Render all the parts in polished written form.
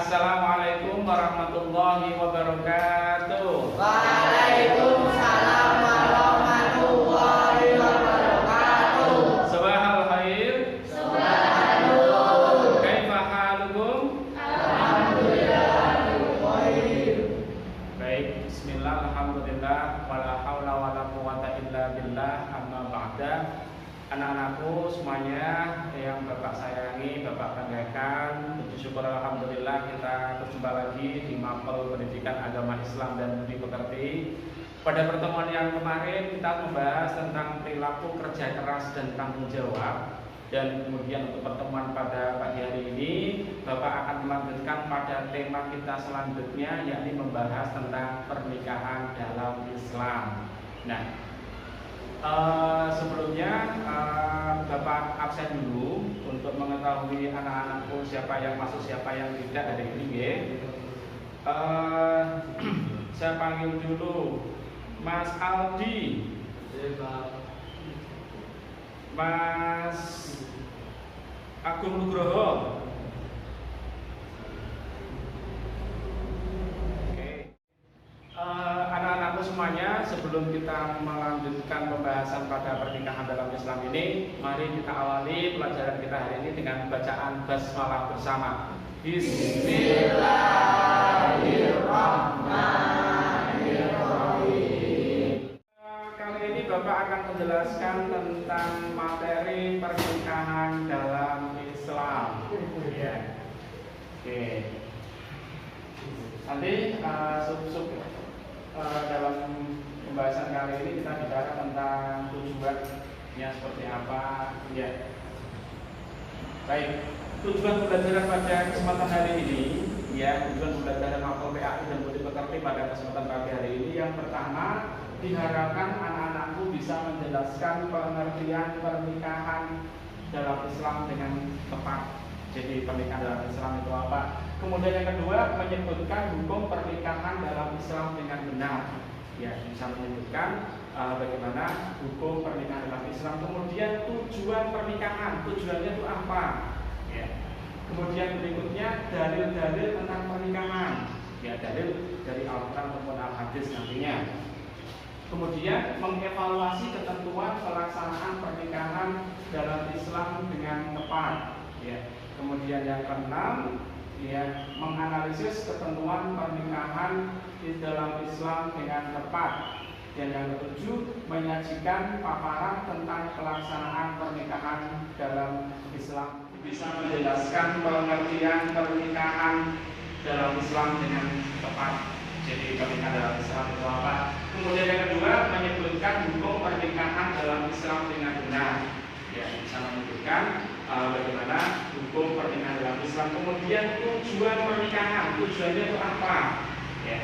Assalamualaikum warahmatullahi wabarakatuh. Waalaikumsalam warahmatullahi wabarakatuh. Sabahal khair. Subhanallah. Kaifa halukum? Alhamdulillah khair. Baik, bismillah, alhamdulillah, wala haula wala quwata illa billah, amma ba'da. Anak-anakku semuanya yang Bapak sayangi, Bapak banggakan, puji syukur alhamdulillah kita berjumpa lagi di Mapel Pendidikan Agama Islam dan Budi Pekerti. Pada pertemuan yang kemarin kita membahas tentang perilaku kerja keras dan tanggung jawab. Dan kemudian untuk pertemuan pada pagi hari ini Bapak akan melanjutkan pada tema kita selanjutnya, yakni membahas tentang pernikahan dalam Islam. Nah, sebelumnya Bapak absen dulu untuk mengetahui anak-anakku siapa yang masuk siapa yang tidak hari ini ya. Saya panggil dulu Mas Aldi, Mas Agung Nugroho. Anak-anakku semuanya, sebelum kita melanjutkan pembahasan pada pernikahan dalam Islam ini, mari kita awali pelajaran kita hari ini dengan bacaan basmalah bersama. Bismillahirrahmanirrahim. Kali ini Bapak akan menjelaskan tentang materi pernikahan dalam Islam. Ya. Oke. Nanti dalam pembahasan kali ini kita bicara tentang tujuannya seperti apa, ya. Baik, tujuan pembelajaran pada kesempatan hari ini, ya, tujuan pembelajaran Mapel PAI dan Budi Pekerti pada kesempatan pagi hari ini, yang pertama diharapkan anak-anakku bisa menjelaskan pengertian pernikahan dalam Islam dengan tepat. Jadi pernikahan dalam Islam itu apa? Kemudian yang kedua, menyebutkan hukum pernikahan dalam Islam dengan benar. Ya, bisa menyebutkan bagaimana hukum pernikahan dalam Islam. Kemudian tujuan pernikahan, tujuannya itu apa? Ya. Kemudian berikutnya dalil-dalil tentang pernikahan. Ya, dalil dari Al-Quran maupun Al-Hadis nantinya. Kemudian mengevaluasi ketentuan pelaksanaan pernikahan dalam Islam dengan tepat. Ya. Kemudian yang keenam, ya, menganalisis ketentuan pernikahan di dalam Islam dengan tepat. Dan yang ketujuh, menyajikan paparan tentang pelaksanaan pernikahan dalam Islam. Bisa menjelaskan pengertian pernikahan dalam Islam dengan tepat. Jadi pernikahan dalam Islam itu apa? Kemudian yang kedua, menyebutkan hukum pernikahan dalam Islam dengan benar. Ya, bisa menyebutkan bagaimana hukum pernikahan dalam Islam. Kemudian tujuan pernikahan, tujuannya itu apa? Ya.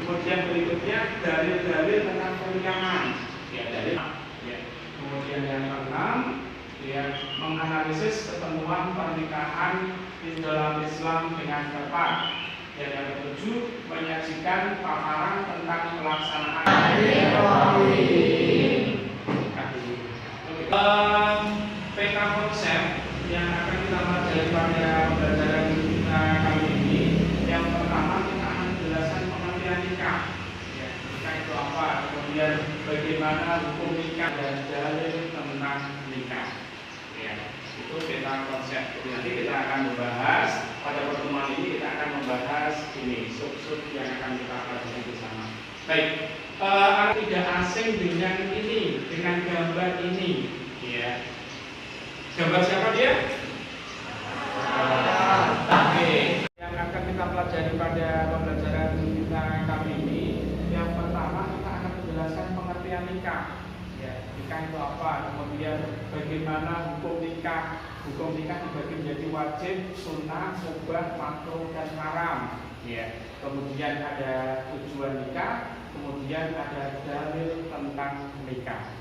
Kemudian berikutnya dalil-dalil tentang pernikahan. Ya, dalil. Ya. Kemudian yang keenam, ya, menganalisis ketentuan pernikahan di dalam Islam dengan tepat. Dan yang ketujuh, menyajikan paparan tentang pelaksanaan. Peta konsep yang akan kita pelajari pada pembelajaran kita kali ini. Yang pertama, kita akan menjelaskan pengertian nikah. Ya, nikah itu apa? Kemudian bagaimana hukum nikah dan dalil tentang nikah. Ya, itu peta konsep. Nanti kita akan membahas pada pertemuan ini, kita akan membahas ini sub-sub yang akan kita pelajari bersama. Baik, anak tidak asing dengan ini, dengan gambar ini. Ya. Gambar siapa dia? Oke. Yang akan kita pelajari pada pembelajaran kita kali ini, yang pertama kita akan menjelaskan pengertian nikah. Ya, nikah itu apa? Kemudian bagaimana hukum nikah? Hukum nikah dibagi menjadi wajib, sunnah, mubah, makruh, dan haram. Ya. Kemudian ada tujuan nikah, kemudian ada dalil tentang nikah.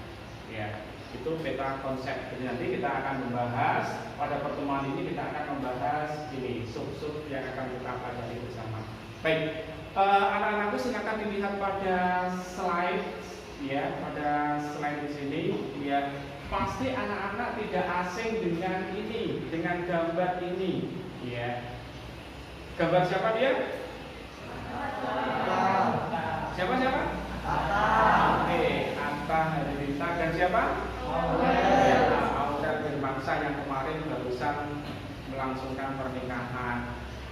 Ya. Itu peta konsep. Jadi nanti kita akan membahas pada pertemuan ini, kita akan membahas ini sub-sub yang akan kita pelajari bersama. Baik, anak-anakku silakan dilihat pada slide, ya, pada slide di sini, ya. Pasti anak-anak tidak asing dengan ini, dengan gambar ini, ya. Gambar siapa dia? Siapa? Oke, Atta Halilintar dan siapa? Aurel Birmangsa yang kemarin barusan melangsungkan pernikahan.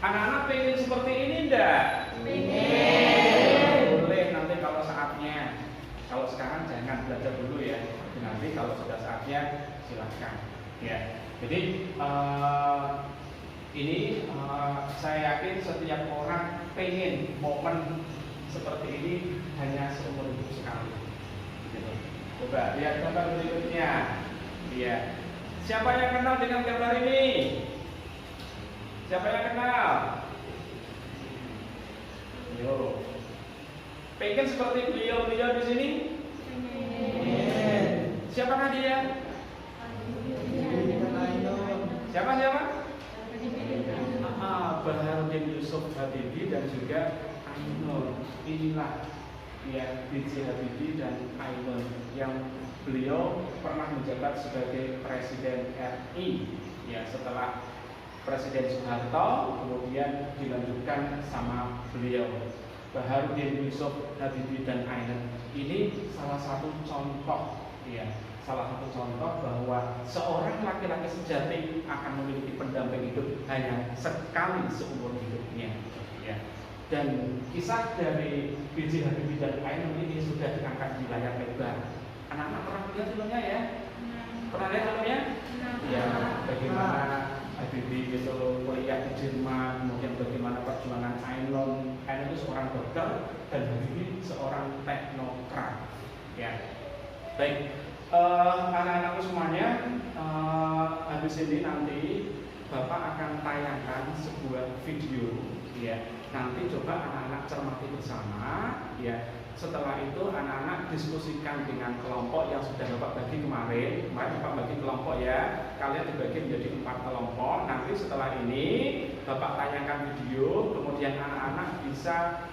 Anak-anak pengen seperti ini enggak? Boleh nanti kalau saatnya. Kalau sekarang jangan belajar dulu ya. Nanti kalau sudah saatnya silahkan. Ya. Jadi ini saya yakin setiap orang pengen momen seperti ini hanya seumur hidup sekali. Gitu. Coba lihat gambar berikutnya. Iya. Siapa yang kenal dengan gambar ini? Siapa yang kenal? Yo. Pengen seperti beliau-beliau di sini? Siapa dia? Siapa? Baharudin Yusuf Habibie dan juga Ainun. Inilah ya B.J. Habibie dan Ainun yang beliau pernah menjabat sebagai Presiden RI ya setelah Presiden Soeharto, kemudian dilanjutkan sama beliau. Baharudin Yusuf Habibie dan Ainun ini salah satu contoh ya, salah satu contoh bahwa seorang laki-laki sejati akan memiliki pendamping hidup hanya sekali seumur hidupnya ya. Dan kisah dari B.J. Habibie dan Ainun ini sudah diangkat di layar lebar. Anak-anak pernah lihat filmnya ya? Pernah lihat filmnya? Ya, bagaimana Habibie itu kuliah di Jerman, kemudian bagaimana perjuangan Ainun. Ainun itu seorang dokter dan Habibie seorang teknokrat. Ya, baik. Anak-anakku semuanya, habis ini nanti Bapak akan tayangkan sebuah video, ya. Nanti coba anak-anak cermati bersama, ya. Setelah itu anak-anak diskusikan dengan kelompok yang sudah Bapak bagi kemarin Bapak bagi kelompok ya. Kalian dibagi menjadi 4 kelompok. Nanti setelah ini Bapak tayangkan video, kemudian anak-anak bisa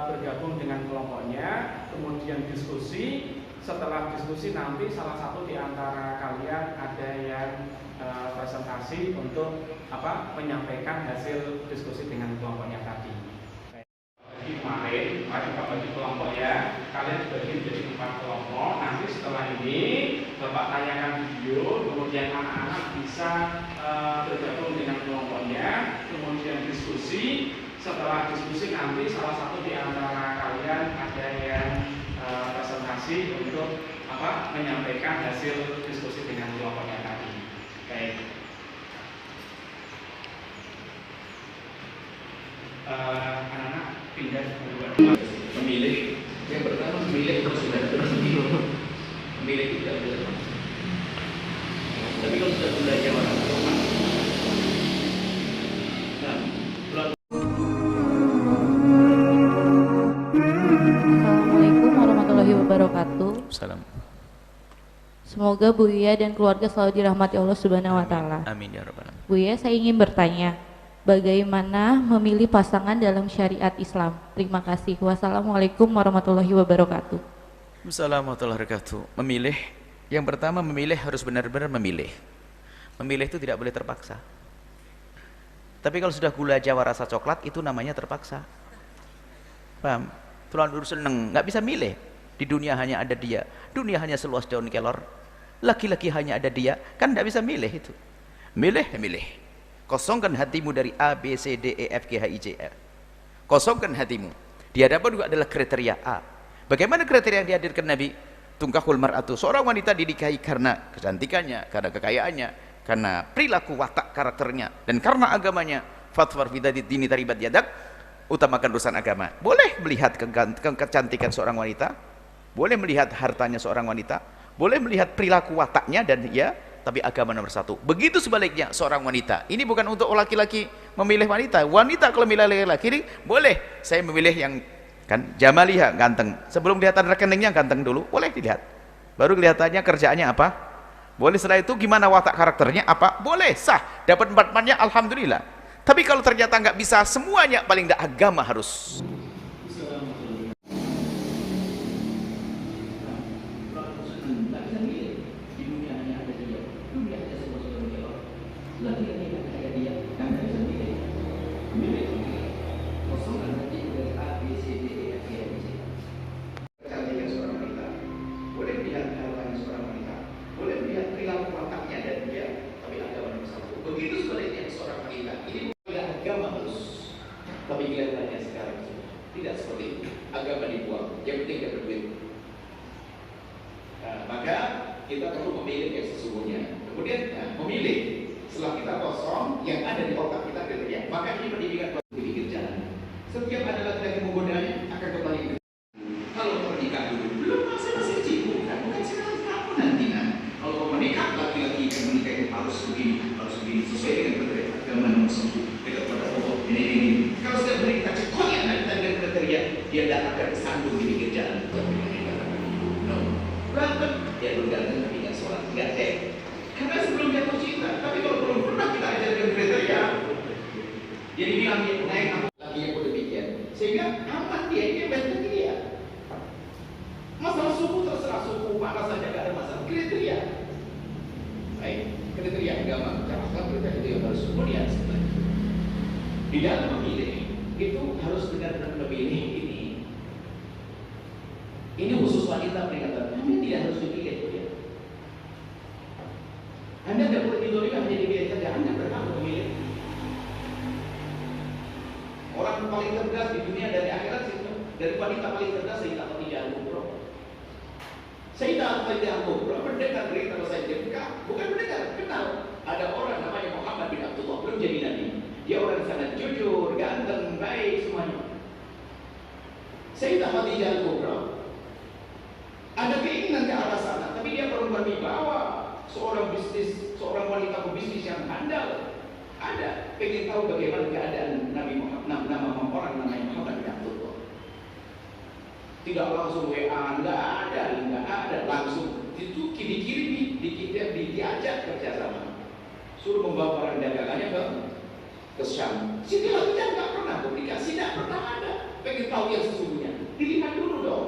bergabung dengan kelompoknya, kemudian diskusi. Setelah diskusi nanti salah satu di antara kalian ada yang presentasi untuk menyampaikan hasil diskusi dengan kelompoknya tadi. Kemarin Bapak bagi kelompok ya, kalian dibagi menjadi 4 kelompok. Nanti setelah ini Bapak tayangkan video, kemudian anak-anak bisa bergabung dengan kelompoknya, kemudian diskusi. Setelah diskusi nanti salah satu di antara kalian ada yang presentasi untuk menyampaikan hasil diskusi dengan kelompoknya tadi. Baik. Anak-anak pindah dua. Memilih yang pertama memilih terus sudah memilih itu tidak boleh. Tapi kalau sudah belajar orang tua, Assalamualaikum warahmatullahi wabarakatuh. Salam. Semoga Bu Iya dan keluarga selalu dirahmati Allah Subhanahu wa taala. Amin ya rabbal alamin. Bu Iya, saya ingin bertanya, bagaimana memilih pasangan dalam syariat Islam? Terima kasih. Wassalamualaikum warahmatullahi wabarakatuh. Assalamualaikum warahmatullahi wabarakatuh. Memilih, yang pertama memilih harus benar-benar memilih. Memilih itu tidak boleh terpaksa. Tapi kalau sudah gula Jawa rasa coklat itu namanya terpaksa. Paham? Tuhan dulu seneng, nggak bisa milih. Di dunia hanya ada dia. Dunia hanya seluas daun kelor. Laki-laki hanya ada dia. Kan nggak bisa milih itu. Milih, milih. Kosongkan hatimu dari A, B, C, D, E, F, G, H, I, J, L. Kosongkan hatimu. Di hadapan juga adalah kriteria A. Bagaimana kriteria yang dihadirkan Nabi? Tungkahul mar'atu. Seorang wanita dinikahi karena kecantikannya, karena kekayaannya, karena perilaku watak karakternya, dan karena agamanya. Fatwar bidadid dini taribat yadak. Utamakan urusan agama. Boleh melihat kecantikan seorang wanita, boleh melihat hartanya seorang wanita, boleh melihat perilaku wataknya, dan ya, tapi agama nomor 1. Begitu sebaliknya seorang wanita. Ini bukan untuk laki-laki memilih wanita. Wanita kalau memilih laki-laki, boleh. Saya memilih yang kan jamaliha, ganteng. Sebelum kelihatan rekeningnya ganteng dulu, boleh dilihat. Baru kelihatannya kerjaannya apa? Boleh. Setelah itu gimana watak karakternya apa? Boleh, sah. Dapat 4-4-nya, alhamdulillah. Tapi kalau ternyata nggak bisa semuanya, paling nggak agama harus. Lagi-lagi ada dia, kan bisa milih. Milih penting dapat duit. Maka kita perlu memilih yang sesungguhnya. Kemudian memilih setelah kita kosong yang ada di otak kita kriteria. Maka ini pendidikan di pinggir jalan. Setiap ada laki-laki menggodanya akan kembali ke. Kalau menikah dulu, belum masih cipu, bukan sekarang kamu nanti. Kalau menikah laki-laki yang menikah itu harus begini sesuai dengan kriteria agama nomor 1 dekat pada Allah ini. Kalau sudah menikah cekonya dengan kriteria, dia tidak akan kesandung di pinggir jalan. No, berantem dia belum ganteng tapi nggak sholat, nggak cek. Karena sebelum jatuh cinta, tapi kalau belum pernah kita ajarkan kriteria, jadi bilang dia naik aku lagi yang demikian, sehingga aman dia benteng dia. Masalah suku terserah suku mana saja, gak ada masalah kriteria. Baik, kriteria agama, cara kriteria itu yang harus kemudian sebenarnya. Di dalam memilih itu harus benar-benar memilih ini. Ini khusus wanita peringatan. Anda tidak harus dipilih ya. Anda tidak boleh didolimi hanya dipilih saja. Anda berhak memilih. Orang paling cerdas di dunia dari akhirat itu dari wanita paling cerdas Sayyidah Khadijah Al-Kubra. Sayyidah Khadijah Al-Kubra mendengar berita bahasa Mekah, bukan mendengar, kenal. Ada orang namanya Muhammad bin Abdullah, belum jadi nabi. Dia orang sangat jujur, ganteng, baik semuanya. Sayyidah Khadijah Al-Kubra ada keinginan ke arah sana, tapi dia perlu berwibawa, seorang wanita pebisnis yang handal. Ada, pengen tahu bagaimana keadaan Nabi Muhammad, nama orang namanya Muhammad bin Abdullah. Tidak langsung WA, nggak ada, langsung itu dikirim, diajak kerjasama, suruh membawa barang dagangannya ke Syam. Siti Khadijah nggak pernah komunikasi, nggak pernah ada. Pengen tahu yang sesungguhnya, dilihat dulu dong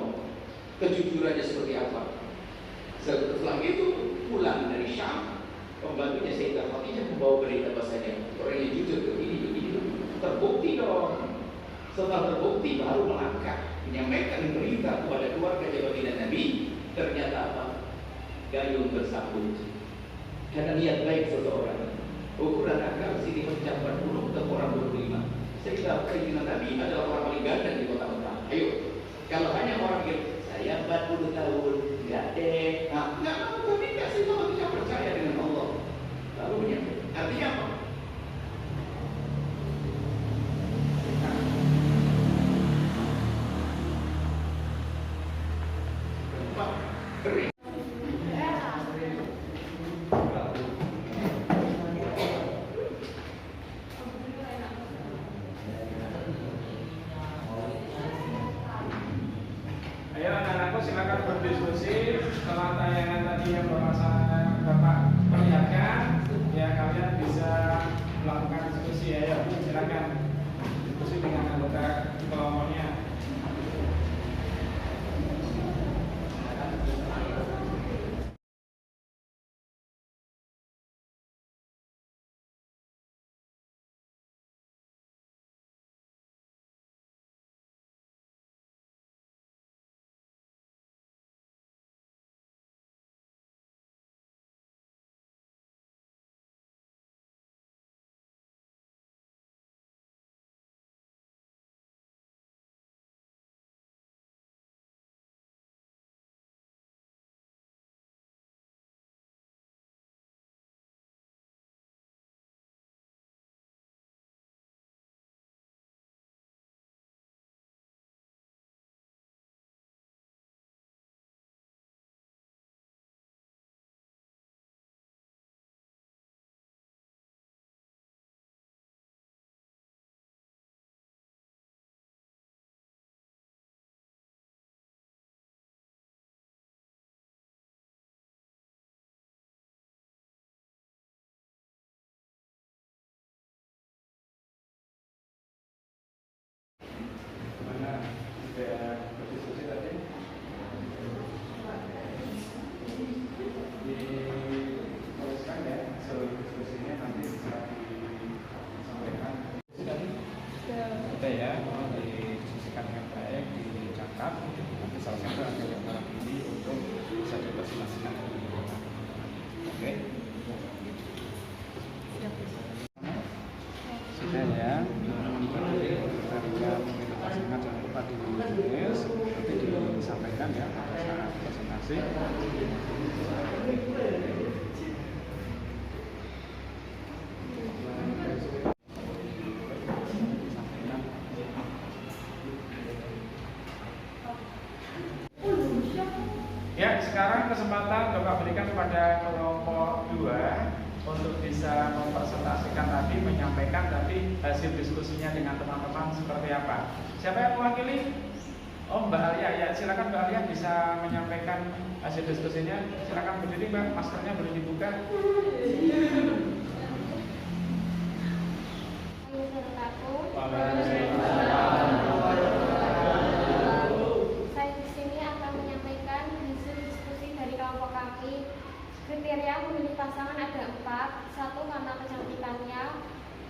kejujurannya seperti apa. Setelah itu pulang dari Syam, pembantunya Sayyidah Khadijah membawa berita bahasanya orang yang jujur begini, terbukti dong. Setelah terbukti baru melangkah menyampaikan berita kepada keluarga baginda Nabi. Ternyata apa? Gayung bersambut. Karena niat baik seseorang. Ukuran akal sini mencapai 40 ke orang 25. Sayyidah Khadijah Nabi adalah orang paling ganteng di kota Mekah. Ayo, kalau hanya orang yang saya 40 tahun, nggak deh. Nggak mau, tapi nggak sih kalau tidak percaya dengan Allah. Lalu menyampaikan. Artinya apa? Kering. Ayo anak-anakku silakan berdiskusi setelah tayangan tadi yang Bapak perlihatkan. Ya kalian bisa melakukan diskusi. Ayo silakan diskusi dengan anggota kelompoknya. sekarang kesempatan Bapak berikan kepada kelompok 2 untuk bisa mempresentasikan tadi, menyampaikan tadi hasil diskusinya dengan teman-teman seperti apa. Siapa yang mewakili? Oh, Mbak Alia, ya silakan Mbak Alia bisa menyampaikan hasil diskusinya. Silakan berdiri Mbak, maskernya boleh dibuka. Saya di sini akan menyampaikan hasil diskusi dari kelompok kami. Kriteria memilih pasangan ada 4. 1 karena kecantikannya,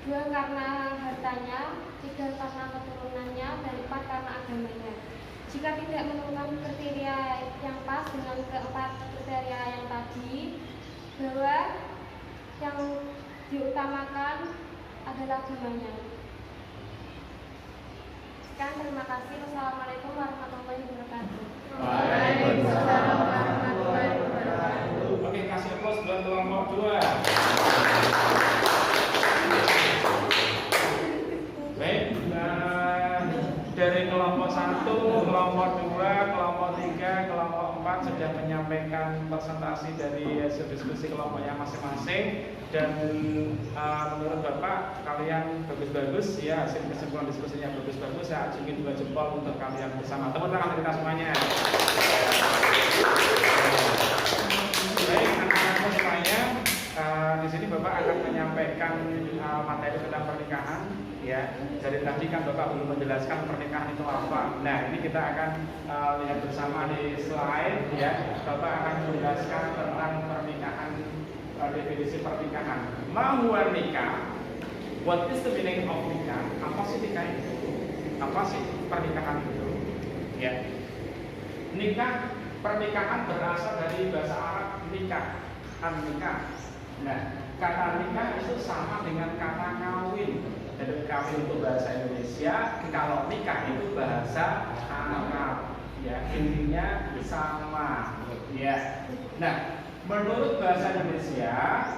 2 karena hartanya, 3 karena keturunannya, dan 4 karena agamanya. Jika tidak menemukan kriteria yang pas dengan keempat kriteria yang tadi, bahwa yang diutamakan adalah agamanya. Sekian, terima kasih. Wassalamualaikum warahmatullahi wabarakatuh. Waalaikumsalam warahmatullahi wabarakatuh. Oke, kasih aplaus buat kelompok 2. Baik, dari kelompok 1, kelompok 2, kelompok 3, kelompok 4 sudah menyampaikan presentasi dari hasil diskusi kelompoknya masing-masing. Dan menurut Bapak, kalian bagus-bagus ya, hasil kesimpulan diskusinya bagus-bagus. Saya ajukan 2 jempol untuk kalian bersama. Tepuk tangan kita semuanya. Baik, anak-anakku semuanya, di sini Bapak akan menyampaikan materi tentang pernikahan. Ya, dari tadi kan Bapak belum menjelaskan pernikahan itu apa. Nah, ini kita akan lihat bersama di slide. Ya, Bapak akan menjelaskan tentang pernikahan, definisi pernikahan. Ma huwa nikah? What is the meaning of nikah? Apa sih nikah itu? Apa sih pernikahan itu? Ya, nikah, pernikahan berasal dari bahasa Arab nikah, an-nikah. Nah, kata nikah itu sama dengan kata kawin. Jadi kawin itu bahasa Indonesia, kalau nikah itu bahasa Arab. Ya, intinya sama. Ya. Nah, menurut bahasa Indonesia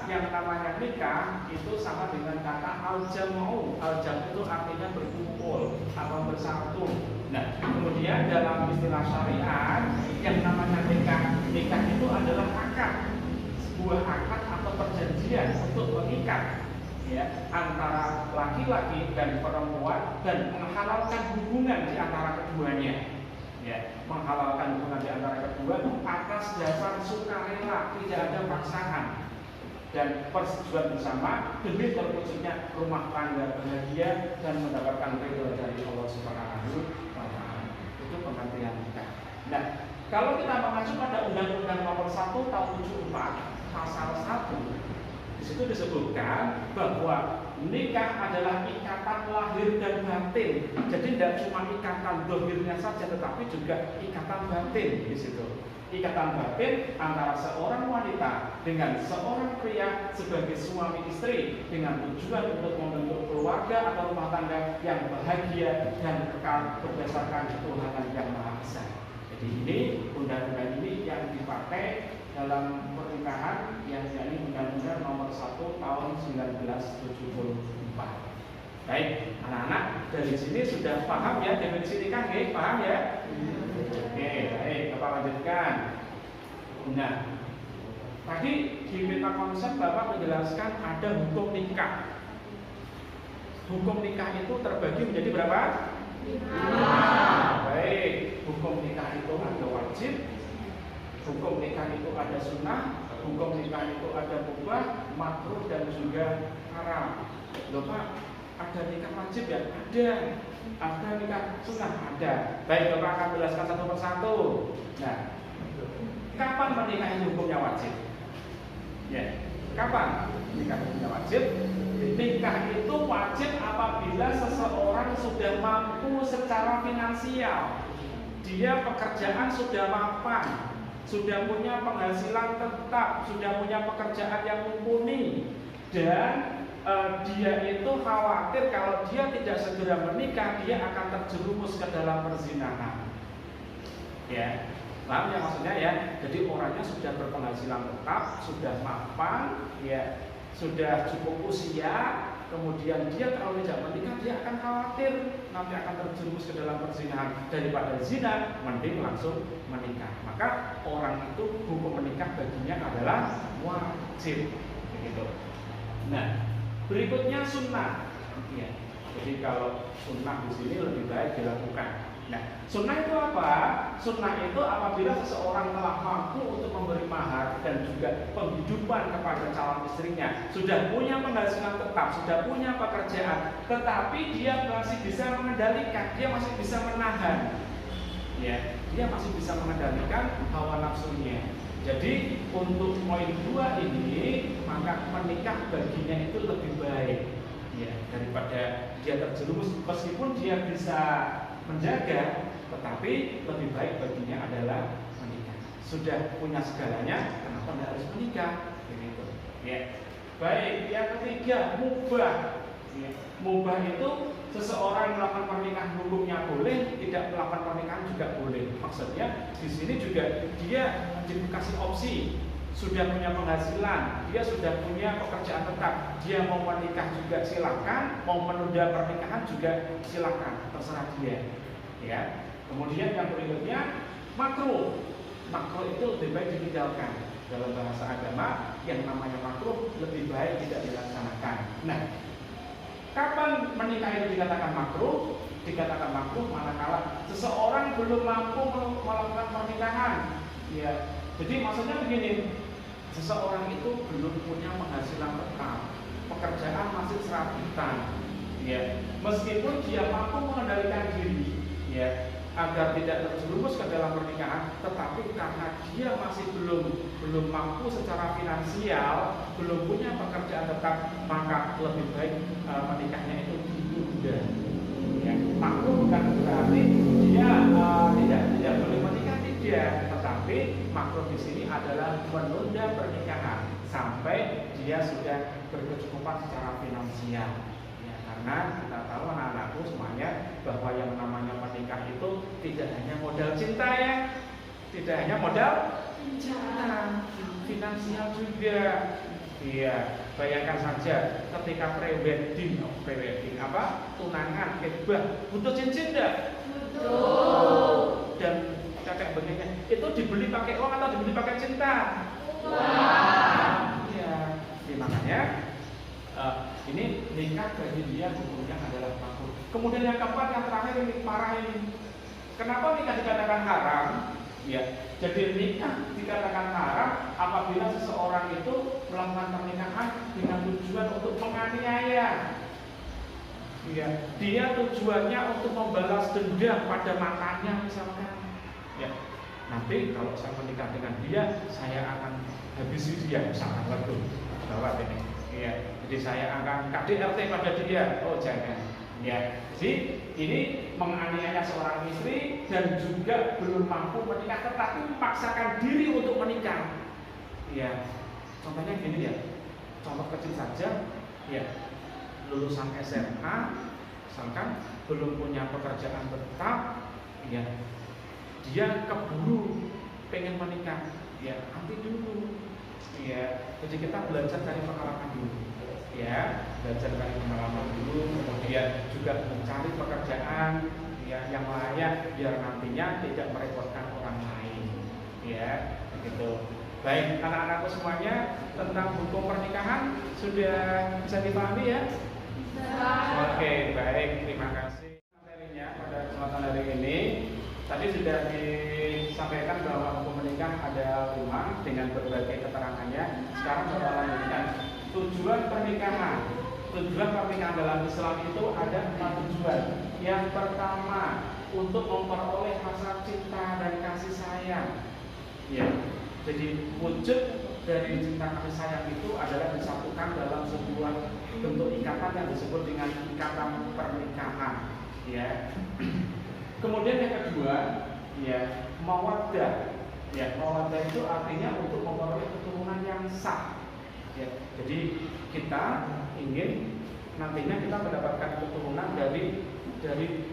yang namanya nikah itu sama dengan kata al-jam'u. Al-jam'u itu artinya berkumpul atau bersatu. Nah, kemudian dalam istilah syariat yang namanya nikah itu adalah akad, sebuah akad atau perjanjian untuk mengikat ya antara laki-laki dan perempuan dan menghalalkan hubungan di antara keduanya. Ya, menghalalkan hubungan di antara kedua atas dasar sukarela, tidak ada paksaan dan persetujuan bersama demi terwujudnya rumah tangga bahagia dan mendapatkan ridho dari Allah Subhanahu wa Ta'ala. Itu pengertian nikah. Nah, kalau kita mengacu pada Undang-Undang Nomor 1 Tahun 74 Pasal 1, di situ disebutkan bahwa nikah adalah ikatan lahir dan batin. Jadi tidak cuma ikatan dohirnya saja, tetapi juga ikatan batin di situ. Ikatan batin antara seorang wanita dengan seorang pria sebagai suami istri dengan tujuan untuk membentuk keluarga atau rumah tangga yang bahagia dan kekal berdasarkan ketuhanan yang Maha Esa. Jadi ini undang-undang ini yang dipakai dalam pernikahan yang jadi Undang-Undang Nomor 1 Tahun 1974. Baik, anak-anak dari sini sudah paham ya definisi nikah, paham ya? Oke, baik, Bapak lanjutkan. Nah, tadi di meta konsep Bapak menjelaskan ada hukum nikah. Hukum nikah itu terbagi menjadi berapa? 5. Baik, hukum nikah itu ada wajib, hukum nikah itu ada sunnah, hukum nikah itu ada mubah, makruh dan juga haram. Loh Pak, ada nikah wajib ya? Ada nikah sunnah? Ada. Baik, Bapak akan jelaskan satu persatu. Nah, kapan menikah itu hukumnya wajib? Ya, kapan nikah hukumnya wajib? Nikah itu wajib apabila seseorang sudah mampu secara finansial. Dia pekerjaan sudah mapan, sudah punya penghasilan tetap, sudah punya pekerjaan yang mumpuni, dan dia itu khawatir kalau dia tidak segera menikah, dia akan terjerumus ke dalam perzinahan. Ya, paham ya maksudnya ya? Jadi orangnya sudah berpenghasilan tetap, sudah mapan, ya, sudah cukup usia, kemudian dia terlalu tidak menikah, dia akan khawatir nanti akan terjerumus ke dalam perzinahan. Daripada zina, mending langsung menikah. Maka orang itu hukum menikah baginya adalah wajib, begitu. Nah, berikutnya sunnah. Ya, jadi kalau sunnah di sini lebih baik dilakukan. Nah, sunnah itu apa? Sunnah itu apabila seseorang telah mampu untuk memberi mahar dan juga penghidupan kepada calon istrinya, sudah punya penghasilan tetap, sudah punya pekerjaan, tetapi dia masih bisa mengendalikan, dia masih bisa menahan, ya, dia masih bisa mengendalikan hawa nafsunya. Jadi untuk poin 2 ini, maka menikah baginya itu lebih baik, ya, daripada dia terjerumus. Meskipun dia bisa menjaga, tetapi lebih baik baginya adalah menikah. Sudah punya segalanya, kenapa tidak harus menikah? Begitu. Ya. Baik, yang ketiga, mubah. Ya. Mubah itu seseorang melakukan pernikahan hukumnya boleh, tidak melakukan pernikahan juga boleh. Maksudnya di sini juga dia dikasih opsi. Sudah punya penghasilan, dia sudah punya pekerjaan tetap, dia mau menikah juga silakan, mau menunda pernikahan juga silakan, terserah dia. Ya. Kemudian yang berikutnya makruh. Makruh itu lebih baik ditinggalkan. Dalam bahasa agama yang namanya makruh lebih baik tidak dilaksanakan. Nah, kapan menikah itu dikatakan makruh? Dikatakan makruh manakala seseorang belum mampu melakukan pernikahan. Ya. Jadi maksudnya begini, seseorang itu belum punya penghasilan tetap, pekerjaan masih serabutan, ya, meskipun dia mampu mengendalikan diri, ya, agar tidak terjerumus ke dalam pernikahan, tetapi karena dia masih belum mampu secara finansial, belum punya pekerjaan tetap, maka lebih baik menikahnya itu ditunda. Ya, makruh bukan berarti dia tidak boleh menikah, tidak, tetapi makruh di sini adalah menunda pernikahan sampai dia sudah berkecukupan secara finansial. Ya, karena kita tahu anak-anakku semuanya bahwa yang namanya menikah itu tidak hanya modal cinta, ya, tidak hanya modal cinta, finansial juga. Iya, bayangkan saja ketika prewedding apa? Tunangan, khitbah, butuh cincin enggak? Butuh. Dan kakek begini, itu dibeli pakai uang atau dibeli pakai cinta? Uang. Iya. Jadi makanya ini nikah bagi dia hukumnya adalah makruh. Kemudian yang keempat, yang terakhir ini parah ini. Kenapa nikah dikatakan haram? Ya, jadi nikah dikatakan haram apabila seseorang itu melakukan pernikahan dengan tujuan untuk menganiaya. Ya, dia tujuannya untuk membalas dendam pada mantannya misalkan. Ya, nanti kalau saya menikah dengan dia, saya akan habisi dia misalkan lagu. Gawat ini. Ya, jadi saya akan KDRT pada dia. Oh jangan. Ya, jadi ini menganiaya seorang istri dan juga belum mampu menikah, tetapi memaksakan diri untuk menikah. Ya, contohnya gini ya, contoh kecil saja. Ya, lulusan SMA, misalkan belum punya pekerjaan tetap, ya, dia keburu pengen menikah. Ya, nanti dulu. Ya, jadi kita belajar cari pengalaman dulu. Ya, belajar cari pengalaman dulu, kemudian juga mencari pekerjaan yang layak biar nantinya tidak merepotkan orang lain. Ya, begitu. Baik, anak-anakku semuanya, tentang hukum pernikahan sudah bisa dipahami ya? Oke, baik, terima kasih. Materinya pada kesempatan hari ini tadi sudah disampaikan bahwa hukum menikah ada 5 dengan berbagai keterangannya. Sekarang kita lanjutkan. Tujuan pernikahan. Tujuan pernikahan dalam Islam itu ada 4 tujuan. Yang pertama, untuk memperoleh rasa cinta dan kasih sayang. Ya, jadi wujud dari cinta kasih sayang itu adalah disatukan dalam sebuah bentuk ikatan yang disebut dengan ikatan pernikahan. Ya. Kemudian yang kedua, ya, mawaddah. Ya, mawaddah itu artinya untuk memperoleh keturunan yang sah. Ya, jadi kita ingin nantinya kita mendapatkan keturunan dari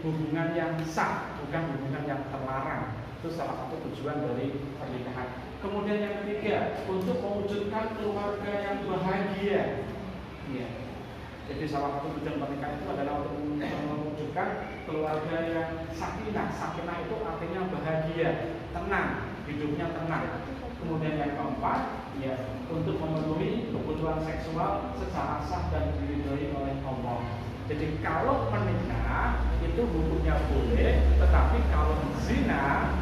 hubungan yang sah, bukan hubungan yang terlarang. Itu salah satu tujuan dari pernikahan. Kemudian yang ketiga, untuk mewujudkan keluarga yang bahagia. Iya. Jadi salah satu tujuan pernikahan itu adalah untuk mewujudkan keluarga yang sakinah. Sakinah itu artinya bahagia, tenang, hidupnya tenang. Kemudian yang keempat, ya, untuk memenuhi kebutuhan seksual secara sah dan diridhoi oleh Allah. Jadi kalau menikah itu hukumnya boleh, tetapi kalau zina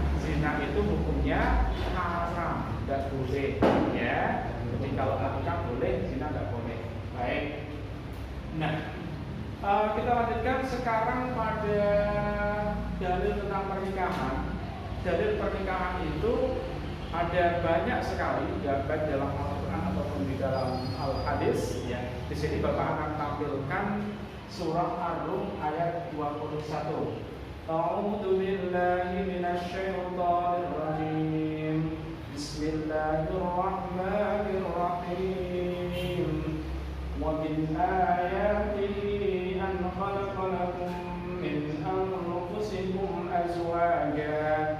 itu hukumnya haram, tidak boleh, ya. Jadi kalau menikah boleh, zina tidak boleh. Baik. Nah, kita lanjutkan sekarang pada dalil tentang pernikahan. Dalil pernikahan itu ada banyak sekali, ya, baik dalam Al-Quran ataupun di dalam Al-Hadis. Ya. Di sini Bapak akan tampilkan surah Ar-Rum ayat 21. A'udzu billahi minasy syaithanir rajim. Bismillahirrahmanirrahim. Wa min ayatihi an khalaqa lakum min anfusikum azwajan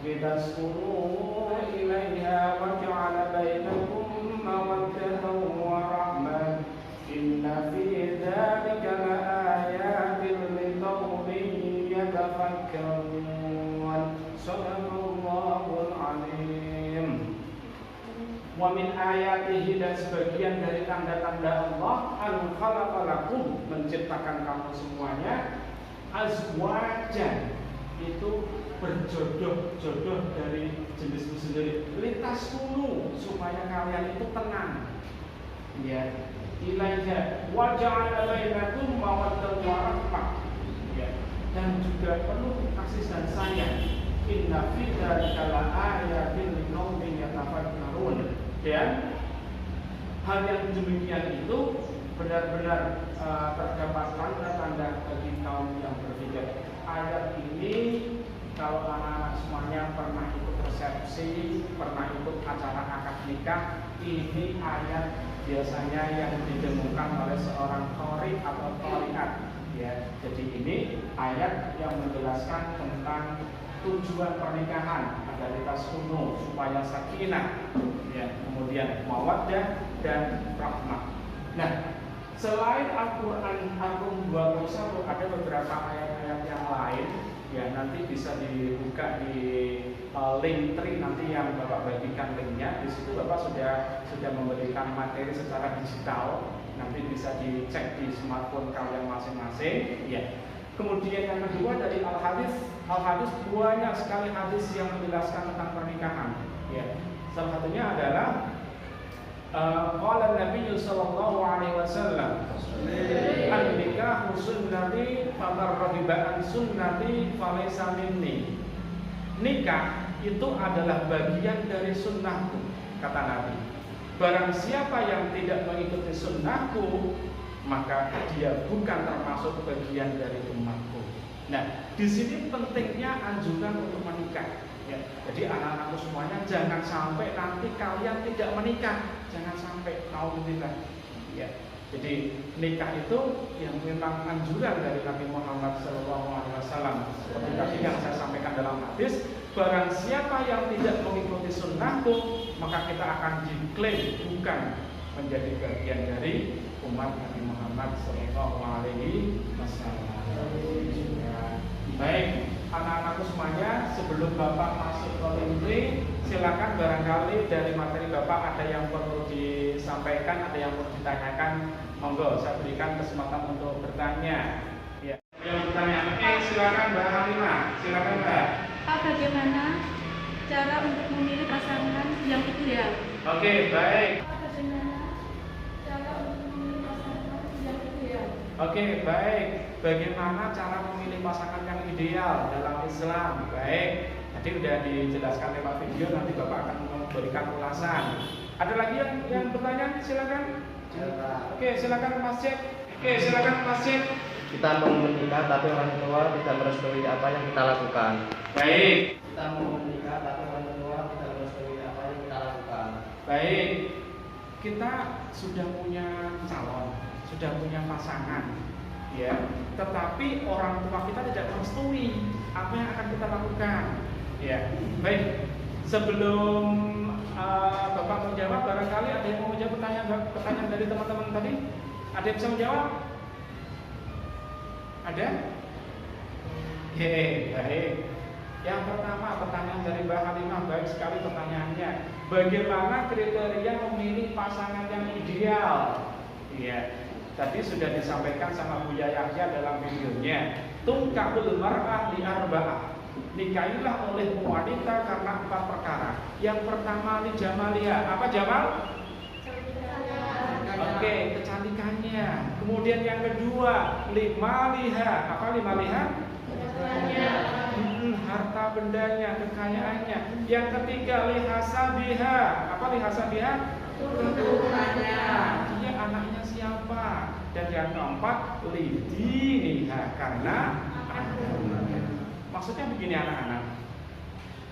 litaskunu ilaiha wa ja'ala bainakum mawaddatan wa rahmah. Inna fi dzalika laayatin liqaumin yatafakkarun. Shadaqallahul azim. Wa min ayatihi, dan sebagian dari tanda-tanda Allah, an khalaqalakum, menciptakan kamu semuanya, azwajan, itu berjodoh-jodoh dari jenismu sendiri, litaskunu, supaya kalian itu tenang, ya, ilaiha wa ja'ala bainakum mawaddatan wa rahmah, ya, dan juga penuh kasih dan sayang. Inna fi dzalika laayatin liqaumin yatafakkarun. Dan hal yang demikian itu benar-benar terdapat tanda-tanda bagi kaum yang berpikir. Ayat ini kalau anak-anak semuanya pernah ikut resepsi, pernah ikut acara akad nikah, ini ayat biasanya yang didengungkan oleh seorang qori atau qoriat, ya. Jadi ini ayat yang menjelaskan tentang tujuan pernikahan, agar litaskunu, supaya sakinah, ya, kemudian mawaddah dan rahmah. Nah, selain Al-Quran Ar-Rum 21, ada beberapa ayat-ayat yang lain, ya, nanti bisa dibuka di link tree nanti yang Bapak bagikan linknya. Di situ Bapak sudah memberikan materi secara digital, nanti bisa dicek di smartphone kalian masing-masing, ya. Kemudian yang kedua dari Al-Hadis banyak sekali hadis yang menjelaskan tentang pernikahan, ya. Salah satunya adalah qala Nabi sallallahu alaihi wasallam, an-nikahu sunnati faman raghiba an sunnati falaysa minni. Nikah itu adalah bagian dari sunnahku, kata Nabi. Barang siapa yang tidak mengikuti sunnahku, maka dia bukan termasuk bagian dari umatku. Nah, di sini pentingnya anjuran untuk menikah. Ya, jadi anak-anakku semuanya jangan sampai nanti kalian tidak menikah, jangan sampai naudzubillah. Ya, jadi nikah itu yang memang anjuran dari Nabi Muhammad SAW. Seperti tadi yang saya sampaikan dalam hadis, barang siapa yang tidak mengikuti sunnahku, maka kita akan diklaim bukan menjadi bagian dari umat Nabi Muhammad SAW. Baik, anak-anakku semuanya, sebelum Bapak masuk ke link, silakan barangkali dari materi Bapak ada yang perlu disampaikan, ada yang perlu ditanyakan, monggo saya berikan kesempatan untuk bertanya. Ya, yang bertanya, silakan Mbak Halimah, silakan Mbak. Pak, bagaimana cara untuk memilih pasangan yang ideal? Oke, baik. Oke, baik. Bagaimana cara memilih pasangan yang ideal dalam Islam? Baik. Tadi sudah dijelaskan lewat video, nanti Bapak akan memberikan ulasan. Ada lagi yang bertanya? Silakan. Oke, silakan Mas Cek. Kita mau menikah tapi orang tua tidak merestui apa yang kita lakukan. Baik. Kita mau menikah tapi orang tua tidak merestui apa yang kita lakukan. Baik. Kita sudah punya calon, sudah punya pasangan, ya. Tetapi orang tua kita tidak merestui apa yang akan kita lakukan. Ya, baik. Sebelum Bapak menjawab, barangkali ada yang mau menjawab pertanyaan dari teman-teman tadi? Ada yang bisa menjawab? Ada? Oke, baik. Yang pertama, pertanyaan dari Mbak Halimah, baik sekali pertanyaannya. Bagaimana kriteria memilih pasangan yang ideal? Iya, tadi sudah disampaikan sama Buya Yahya dalam videonya. Tungkahul mar'ah li arba'ah. Nikahilah oleh wanita karena 4 perkara. Yang pertama li jamaliha. Apa jamal? Oke, kecantikannya. Kemudian yang kedua li maliha. Apa li maliha? Harta bendanya, kekayaannya. Yang ketiga li hasabiha. Apa li hasabiha? Keturunannya. Dia anaknya siapa? Dan yang keempat li diniha, karena agamanya. Maksudnya begini anak-anak,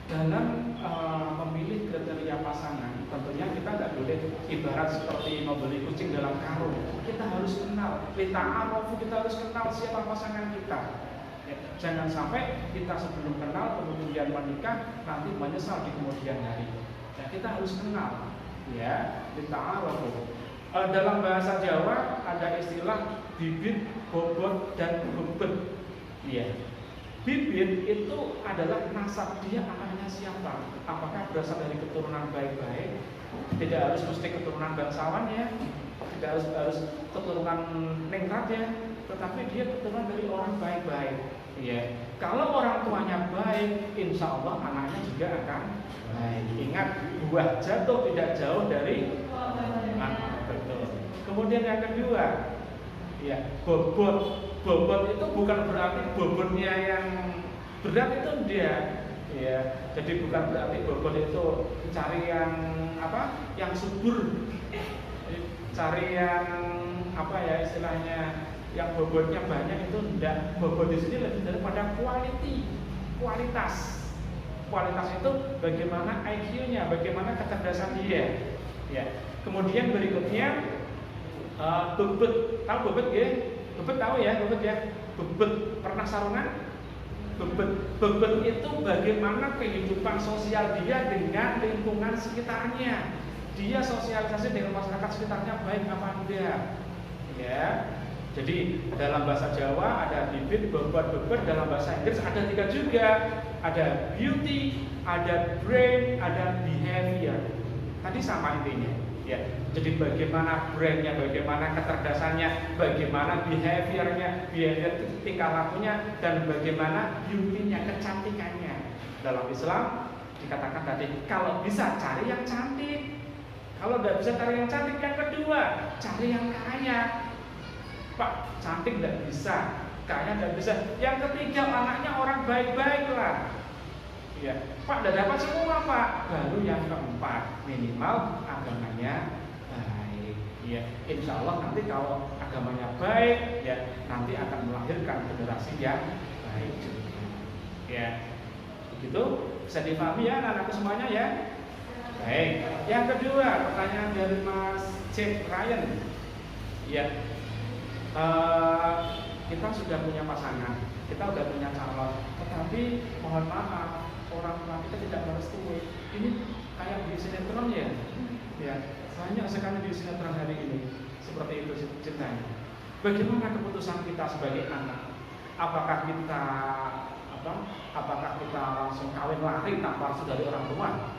dalam memilih kriteria pasangan, tentunya kita nggak boleh ibarat seperti membeli kucing dalam karung. Kita harus kenal, kita harus kenal siapa pasangan kita. Ya, jangan sampai kita sebelum kenal kemudian menikah nanti menyesal di kemudian hari. Nah, kita harus kenal, ya, dalam bahasa Jawa ada istilah bibit, bobot, dan bebet. Ya. Bibit itu adalah nasab dia anaknya siapa. Apakah berasal dari keturunan baik-baik? Tidak harus mesti keturunan bangsawan ya, tidak harus keturunan ningrat ya, tetapi dia keturunan dari orang baik-baik. Ya. Kalau orang tuanya baik, insya Allah anaknya juga akan baik. Ingat, buah jatuh tidak jauh dari betul. Kemudian yang kedua, ya, bobot. Bobot itu bukan berarti bobotnya yang berat itu dia, ya. Jadi bukan berarti bobot itu cari yang apa? Yang subur, cari yang apa ya istilahnya, yang bobotnya banyak itu enggak. Bobot di sini lebih daripada kualitas. Kualitas itu bagaimana IQ-nya, bagaimana kecerdasan dia, ya. Kemudian berikutnya bobot, tahu bobot ya? Bebet tahu ya, bebet ya. Bebet pernah sarungan? Bebet itu bagaimana kehidupan sosial dia dengan lingkungan sekitarnya. Dia sosialisasi dengan masyarakat sekitarnya baik apa enggak? Ya. Jadi dalam bahasa Jawa ada bibit, bobot, bebet. Dalam bahasa Inggris ada 3 juga. Ada beauty, ada brain, ada behavior. Tadi sama intinya. Ya, jadi bagaimana brandnya, bagaimana kecerdasannya, bagaimana behaviornya, tingkah lakunya, dan bagaimana beauty-nya, kecantikannya. Dalam Islam dikatakan tadi, kalau bisa cari yang cantik, kalau tidak bisa cari yang cantik, yang kedua cari yang kaya. Pak, cantik tidak bisa, kaya tidak bisa. Yang ketiga anaknya orang baik-baik lah. Ya, Pak, udah dapat semua Pak. Baru yang keempat minimal agamanya baik. Ya, insya Allah nanti kalau agamanya baik, ya nanti akan melahirkan generasi yang baik juga. Ya, begitu bisa dipahami ya anak-anakku semuanya ya. Baik. Yang kedua pertanyaan dari Mas Jack Ryan. Ya, kita sudah punya pasangan, kita sudah punya calon, tetapi mohon maaf orang tua kita tidak merestui. Ini kayak di sinetron ya, ya banyak sekali di sinetron hari ini seperti itu ceritanya. Bagaimana keputusan kita sebagai anak? Apakah kita langsung kawin lari tanpa restu dari orang tua?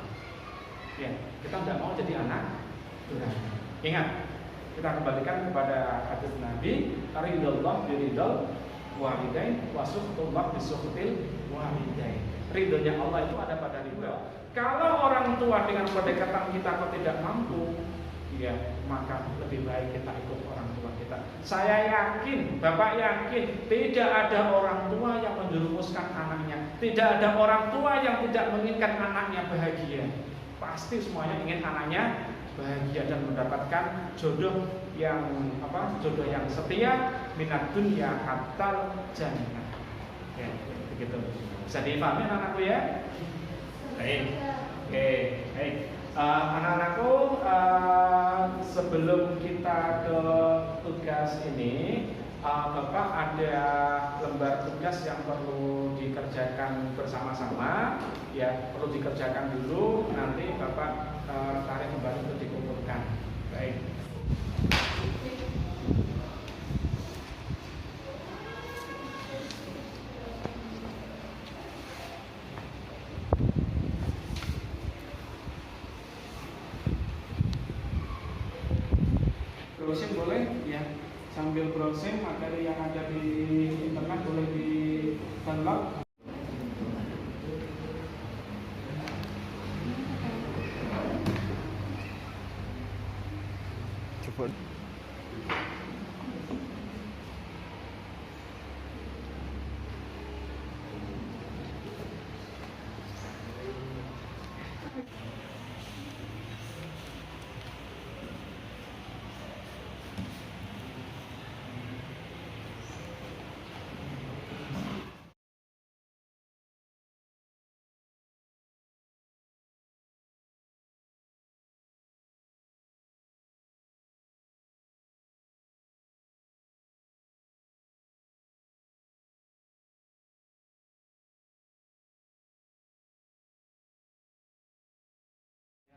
Ya, kita tidak mau jadi anak durhaka. Ingat, kita kembalikan kepada hadis Nabi, ridallah biridal walidain wa sukhtullah bisukhtil walidain. Ridhonya Allah itu ada pada ridho. Kalau orang tua dengan pendekatan kita kok tidak mampu, ya maka lebih baik kita ikut orang tua kita. Saya yakin, Bapak yakin, tidak ada orang tua yang menjerumuskan anaknya, tidak ada orang tua yang tidak menginginkan anaknya bahagia. Pasti semuanya ingin anaknya bahagia dan mendapatkan jodoh yang jodoh yang setia, minat dunya hatal jannah. Ya, begitu. Bisa dipahami anak-anakku ya? Baik. Oke, baik. Anak-anakku, sebelum kita ke tugas ini, Bapak ada lembar tugas yang perlu dikerjakan. kerjakan bersama-sama, ya perlu dikerjakan dulu, nanti Bapak tarik kembali untuk dikumpulkan. Baik. Browsing boleh, ya sambil browsing materi yang ada di internet boleh di download. Coba.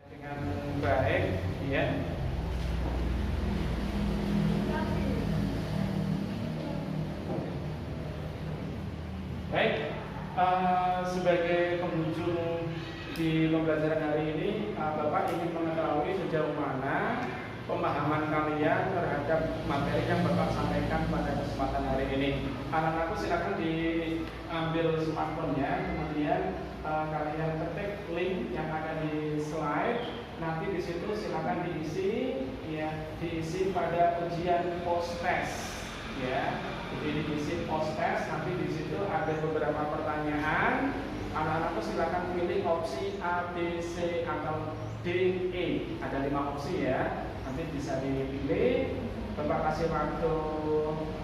Dengan baik, ya. Baik, sebagai penghujung di pembelajaran hari ini, Bapak ingin mengetahui sejauh mana pemahaman kalian terhadap materi yang Bapak sampaikan pada kesempatan hari ini. Anak-anakku silakan diambil smartphone-nya, kemudian kalian ketik link yang ada di slide. Nanti di situ silakan diisi, ya, diisi pada ujian post test, ya. Jadi diisi post test. Nanti di situ ada beberapa pertanyaan. Anak-anakku silakan pilih opsi A, B, C atau D, E. Ada 5 opsi, ya. Nanti bisa dipilih. Bapak kasih waktu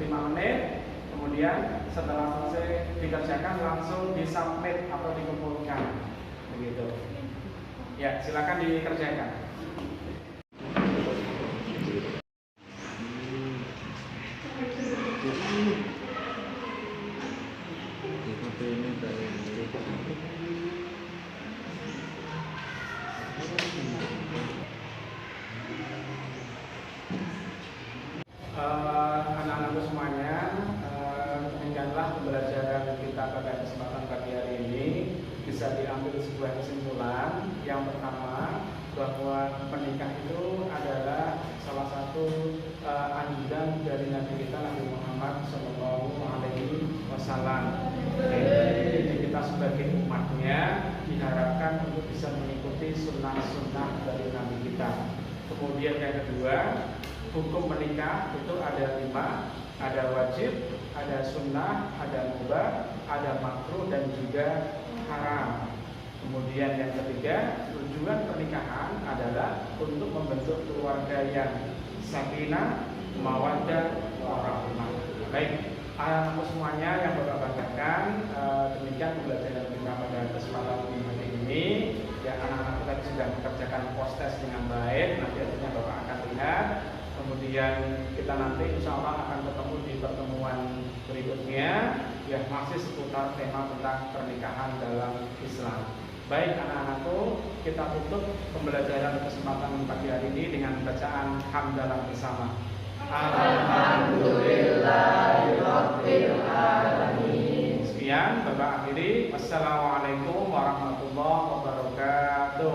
5 menit. Kemudian setelah selesai dikerjakan langsung disubmit atau dikumpulkan, begitu. Ya, silakan dikerjakan. Anak-anakku semuanya, demikianlah pembelajaran kita pada kesempatan pagi hari ini. Bisa diambil sebuah kesimpulan. Yang pertama, bahwa menikah itu adalah salah satu anjuran dari Nabi kita Nabi Muhammad SAW. Jadi kita sebagai umatnya diharapkan untuk bisa mengikuti sunnah-sunnah dari Nabi kita. Kemudian yang kedua, hukum menikah itu ada 5, ada wajib, ada sunnah, ada mubah, ada makruh dan juga haram. Kemudian yang ketiga, tujuan pernikahan adalah untuk membentuk keluarga yang sakinah, mawaddah, warahmah. Baik, anak-anakku semuanya yang Bapak banggakan, demikian pembelajaran kita pada kesempatan hari ini. Ya, anak-anak kita sudah mengerjakan post test dengan baik. Nanti hasilnya Bapak akan lihat. Kemudian kita nanti insya Allah akan ketemu di pertemuan berikutnya, ya masih seputar tema tentang pernikahan dalam Islam. Baik anak-anakku, kita tutup pembelajaran kesempatan pagi hari ini dengan bacaan hamdalah bersama. Alhamdulillahirabbil alamin. Sekian Bapak akhiri. Wassalamualaikum warahmatullahi wabarakatuh.